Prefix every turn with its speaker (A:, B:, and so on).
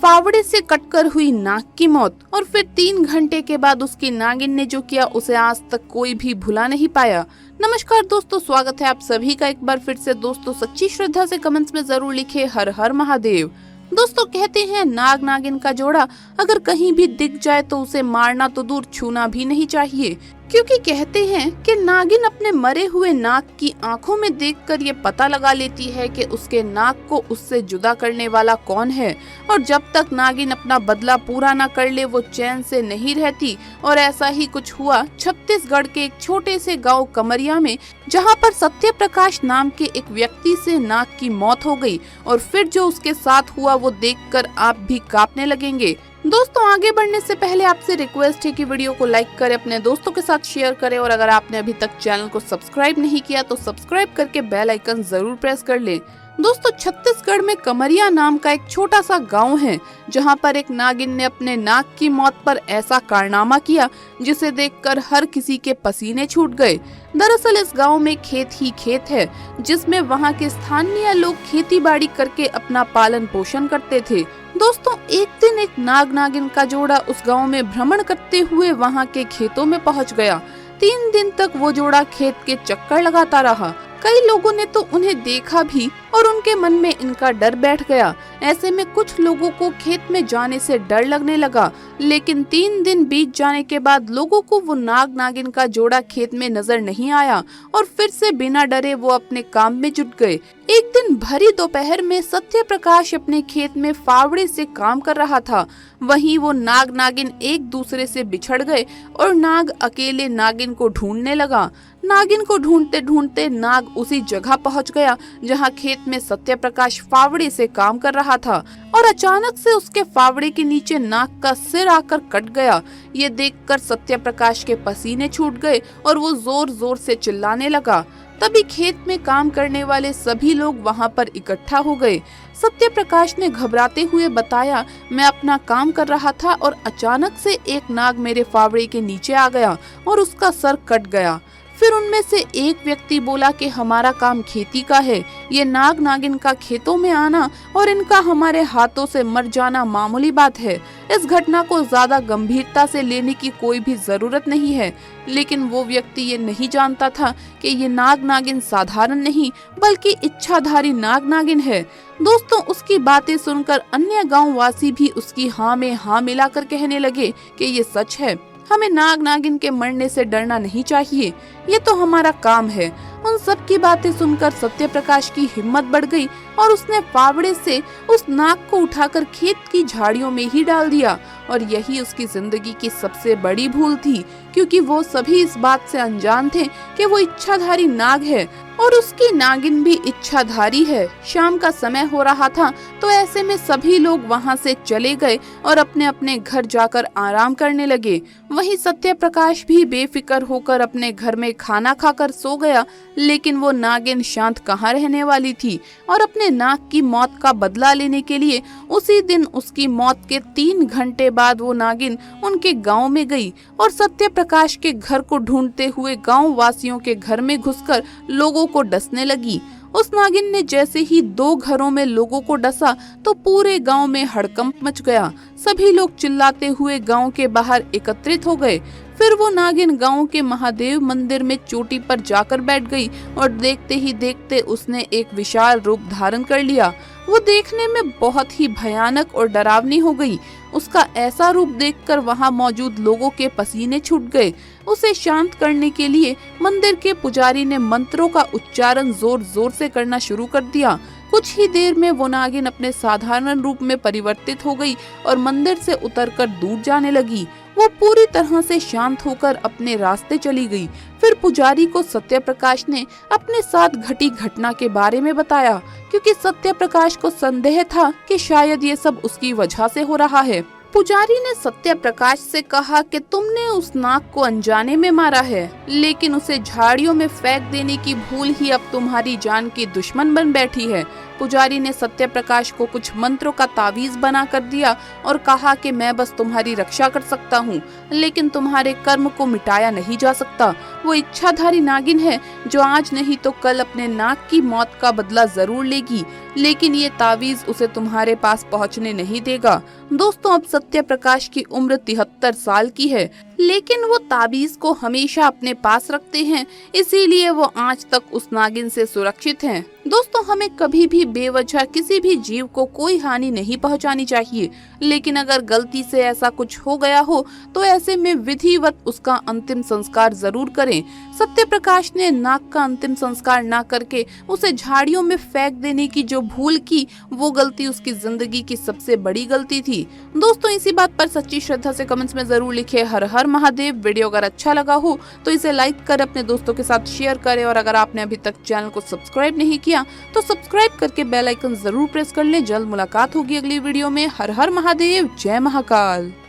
A: फावड़े से कटकर हुई नाग की मौत और फिर 3 घंटे के बाद उसकी नागिन ने जो किया उसे आज तक कोई भी भुला नहीं पाया। नमस्कार दोस्तों, स्वागत है आप सभी का एक बार फिर से। दोस्तों सच्ची श्रद्धा से कमेंट्स में जरूर लिखे हर हर महादेव। दोस्तों कहते हैं नाग नागिन का जोड़ा अगर कहीं भी दिख जाए तो उसे मारना तो दूर छूना भी नहीं चाहिए, क्योंकि कहते हैं कि नागिन अपने मरे हुए नाग की आंखों में देखकर ये पता लगा लेती है कि उसके नाग को उससे जुदा करने वाला कौन है। और जब तक नागिन अपना बदला पूरा न कर ले वो चैन से नहीं रहती। और ऐसा ही कुछ हुआ छत्तीसगढ़ के एक छोटे से गांव कमरिया में, जहां पर सत्य प्रकाश नाम के एक व्यक्ति से नाग की मौत हो गई। और फिर जो उसके साथ हुआ वो देखकर आप भी कांपने लगेंगे। दोस्तों आगे बढ़ने से पहले आपसे रिक्वेस्ट है कि वीडियो को लाइक करें, अपने दोस्तों के साथ शेयर करें और अगर आपने अभी तक चैनल को सब्सक्राइब नहीं किया तो सब्सक्राइब करके बेल आइकन जरूर प्रेस कर लें। दोस्तों छत्तीसगढ़ में कमरिया नाम का एक छोटा सा गांव है, जहां पर एक नागिन ने अपने नाग की मौत पर ऐसा कारनामा किया जिसे देखकर हर किसी के पसीने छूट गए। दरअसल इस गांव में खेत ही खेत है, जिसमें वहां के स्थानीय लोग खेती बाड़ी करके अपना पालन पोषण करते थे। दोस्तों एक दिन एक नाग नागिन का जोड़ा उस गांव में भ्रमण करते हुए वहां के खेतों में पहुंच गया। 3 दिन तक वो जोड़ा खेत के चक्कर लगाता रहा। कई लोगों ने तो उन्हें देखा भी और उनके मन में इनका डर बैठ गया। ऐसे में कुछ लोगों को खेत में जाने से डर लगने लगा, लेकिन 3 दिन बीत जाने के बाद लोगों को वो नाग नागिन का जोड़ा खेत में नजर नहीं आया और फिर से बिना डरे वो अपने काम में जुट गए। एक दिन भरी दोपहर में सत्य प्रकाश अपने खेत में फावड़े से काम कर रहा था। वहीं वो नाग नागिन एक दूसरे से बिछड़ गए और नाग अकेले नागिन को ढूंढने लगा। नागिन को ढूंढते ढूंढते नाग उसी जगह पहुंच गया जहां खेत में सत्य प्रकाश फावड़े से काम कर रहा था और अचानक से उसके फावड़े के नीचे नाग का सिर आकर कट गया। ये देखकर सत्य प्रकाश के पसीने छूट गए और वो जोर जोर से चिल्लाने लगा। तभी खेत में काम करने वाले सभी लोग वहां पर इकट्ठा हो गए। सत्य प्रकाश ने घबराते हुए बताया, मैं अपना काम कर रहा था और अचानक से एक नाग मेरे फावड़े के नीचे आ गया और उसका सर कट गया। फिर उनमें से एक व्यक्ति बोला कि हमारा काम खेती का है, ये नाग नागिन का खेतों में आना और इनका हमारे हाथों से मर जाना मामूली बात है। इस घटना को ज्यादा गंभीरता से लेने की कोई भी जरूरत नहीं है। लेकिन वो व्यक्ति ये नहीं जानता था कि ये नाग नागिन साधारण नहीं बल्कि इच्छाधारी नाग नागिन है। दोस्तों उसकी बातें सुनकर अन्य गाँव वासी भी उसकी हाँ में हाँ मिलाकर कहने लगे कि ये सच है, हमें नाग नागिन के मरने से डरना नहीं चाहिए, ये तो हमारा काम है। उन सब की बातें सुनकर सत्य प्रकाश की हिम्मत बढ़ गई और उसने फावड़े से उस नाग को उठाकर खेत की झाड़ियों में ही डाल दिया। और यही उसकी जिंदगी की सबसे बड़ी भूल थी, क्योंकि वो सभी इस बात से अनजान थे कि वो इच्छाधारी नाग है और उसकी नागिन भी इच्छाधारी है। शाम का समय हो रहा था तो ऐसे में सभी लोग वहां से चले गए और अपने अपने घर जाकर आराम करने लगे। वहीं सत्य प्रकाश भी बेफिक्र होकर अपने घर में खाना खाकर सो गया। लेकिन वो नागिन शांत कहाँ रहने वाली थी और अपने नाग की मौत का बदला लेने के लिए उसी दिन उसकी मौत के 3 घंटे बाद वो नागिन उनके गांव में गई और सत्य प्रकाश के घर को ढूंढते हुए गांव वासियों के घर में घुसकर लोगों को डसने लगी। उस नागिन ने जैसे ही 2 घरों में लोगों को डसा तो पूरे गांव में हड़कंप मच गया। सभी लोग चिल्लाते हुए गांव के बाहर एकत्रित हो गए। फिर वो नागिन गांव के महादेव मंदिर में चोटी पर जाकर बैठ गई और देखते ही देखते उसने एक विशाल रूप धारण कर लिया। वो देखने में बहुत ही भयानक और डरावनी हो गई। उसका ऐसा रूप देखकर वहां मौजूद लोगों के पसीने छूट गए। उसे शांत करने के लिए मंदिर के पुजारी ने मंत्रों का उच्चारण जोर जोर से करना शुरू कर दिया। कुछ ही देर में वो नागिन अपने साधारण रूप में परिवर्तित हो गई और मंदिर से उतरकर दूर जाने लगी। वो पूरी तरह से शांत होकर अपने रास्ते चली गई। फिर पुजारी को सत्य प्रकाश ने अपने साथ घटी घटना के बारे में बताया, क्योंकि सत्य प्रकाश को संदेह था कि शायद ये सब उसकी वजह से हो रहा है। पुजारी ने सत्य प्रकाश से कहा कि तुमने उस नाग को अनजाने में मारा है, लेकिन उसे झाड़ियों में फेंक देने की भूल ही अब तुम्हारी जान की दुश्मन बन बैठी है। पुजारी ने सत्य प्रकाश को कुछ मंत्रों का तावीज बना कर दिया और कहा कि मैं बस तुम्हारी रक्षा कर सकता हूँ, लेकिन तुम्हारे कर्म को मिटाया नहीं जा सकता। वो इच्छाधारी नागिन है जो आज नहीं तो कल अपने नाग की मौत का बदला जरूर लेगी। लेकिन ये तावीज उसे तुम्हारे पास पहुंचने नहीं देगा। दोस्तों, अब सत्य प्रकाश की उम्र 73 साल की है, लेकिन वो ताबीज को हमेशा अपने पास रखते हैं, इसीलिए वो आज तक उस नागिन से सुरक्षित हैं। दोस्तों, हमें कभी भी बेवजह किसी भी जीव को कोई हानि नहीं पहुंचानी चाहिए, लेकिन अगर गलती से ऐसा कुछ हो गया हो तो ऐसे में विधिवत उसका अंतिम संस्कार जरूर करें। सत्य प्रकाश ने नाग का अंतिम संस्कार न करके उसे झाड़ियों में फेंक देने की जो भूल की, वो गलती उसकी जिंदगी की सबसे बड़ी गलती थी। दोस्तों, इसी बात पर सच्ची श्रद्धा से कमेंट्स में जरूर लिखे हर हर महादेव। वीडियो अगर अच्छा लगा हो तो इसे लाइक कर अपने दोस्तों के साथ शेयर करें, और अगर आपने अभी तक चैनल को सब्सक्राइब नहीं किया तो सब्सक्राइब करके बेल आइकन जरूर प्रेस कर लें। जल्द मुलाकात होगी अगली वीडियो में। हर हर महादेव, जय महाकाल।